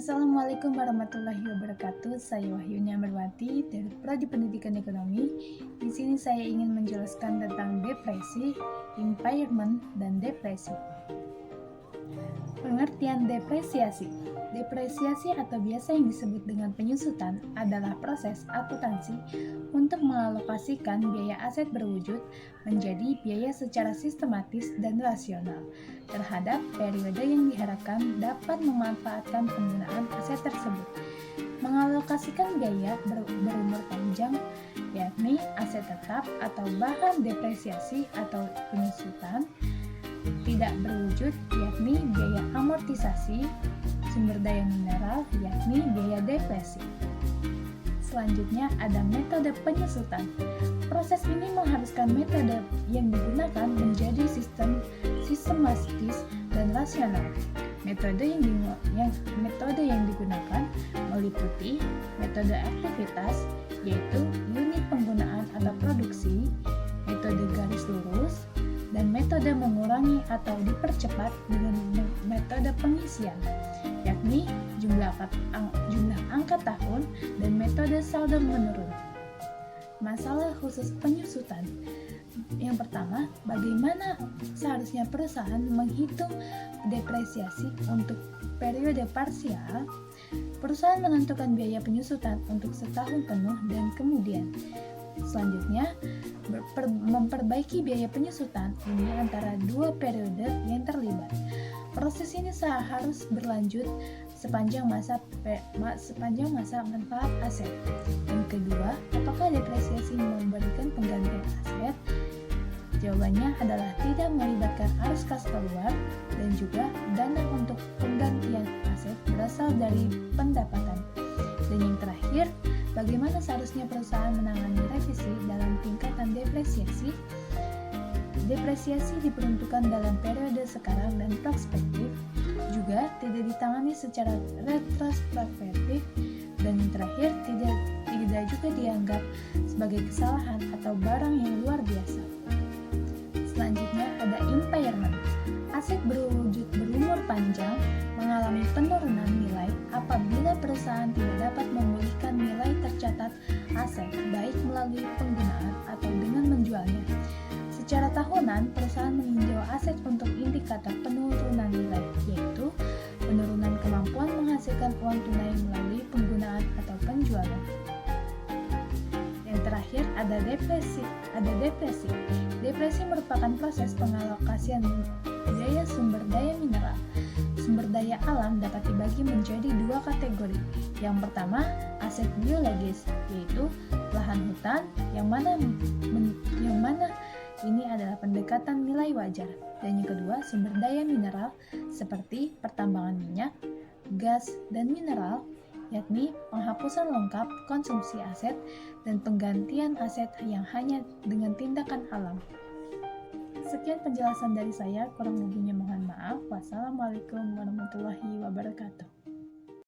Assalamualaikum warahmatullahi wabarakatuh. Saya Wahyu Nyamarwati dari Prodi Pendidikan Ekonomi. Di sini saya ingin menjelaskan tentang depresi, impairment, dan depresi. Pengertian depresiasi. Depresiasi atau biasa yang disebut dengan penyusutan adalah proses akuntansi untuk mengalokasikan biaya aset berwujud menjadi biaya secara sistematis dan rasional terhadap periode yang diharapkan dapat memanfaatkan penggunaan aset tersebut. Mengalokasikan biaya berumur panjang, yakni aset tetap atau bahan depresiasi atau penyusutan tidak berwujud, yakni biaya amortisasi, sumber daya mineral, yakni biaya deflasi. Selanjutnya ada metode penyusutan. Proses ini mengharuskan metode yang digunakan menjadi sistematis dan rasional. Metode yang digunakan meliputi metode aktivitas, yaitu unit penggunaan atau produksi, metode garis lurus, dan metode mengurangi atau dipercepat dengan metode pengisian, yakni jumlah angka tahun dan metode saldo menurun. Masalah khusus penyusutan. Yang pertama, bagaimana seharusnya perusahaan menghitung depresiasi untuk periode parsial? Perusahaan menentukan biaya penyusutan untuk setahun penuh dan kemudian. Selanjutnya, memperbaiki biaya penyusutan ini antara dua periode yang terlibat. Proses ini harus berlanjut sepanjang masa manfaat aset. Yang kedua, apakah depresiasi memberikan penggantian aset? Jawabannya adalah tidak melibatkan arus kas keluar dan juga dana untuk penggantian aset berasal dari pendapatan. Dan yang terakhir, bagaimana seharusnya perusahaan menangani revisi dalam tingkatan depresiasi? Depresiasi diperuntukkan dalam periode sekarang dan prospektif, juga tidak ditangani secara retrospektif, dan yang terakhir tidak juga dianggap sebagai kesalahan atau barang yang luar biasa. Selanjutnya ada impairment. Aset berwujud berumur panjang mengalami penurunan nilai apabila perusahaan tidak dapat memulihkan nilai tercatat aset baik melalui penggunaan atau dengan menjualnya. Secara tahunan, perusahaan meninjau aset untuk indikator penurunan nilai, yaitu penurunan kemampuan menghasilkan uang tunai melalui penggunaan atau penjualan. Yang terakhir ada depresi. Depresi merupakan proses pengalokasian biaya sumber daya mineral. Sumber daya alam dapat dibagi menjadi dua kategori. Yang pertama, aset biologis, yaitu lahan hutan, yang mana ini adalah pendekatan nilai wajar. Dan yang kedua, sumber daya mineral seperti pertambangan minyak, gas, dan mineral, yakni penghapusan lengkap konsumsi aset dan penggantian aset yang hanya dengan tindakan alam. Sekian penjelasan dari saya, kurang lebihnya mohon maaf. Wassalamualaikum warahmatullahi wabarakatuh.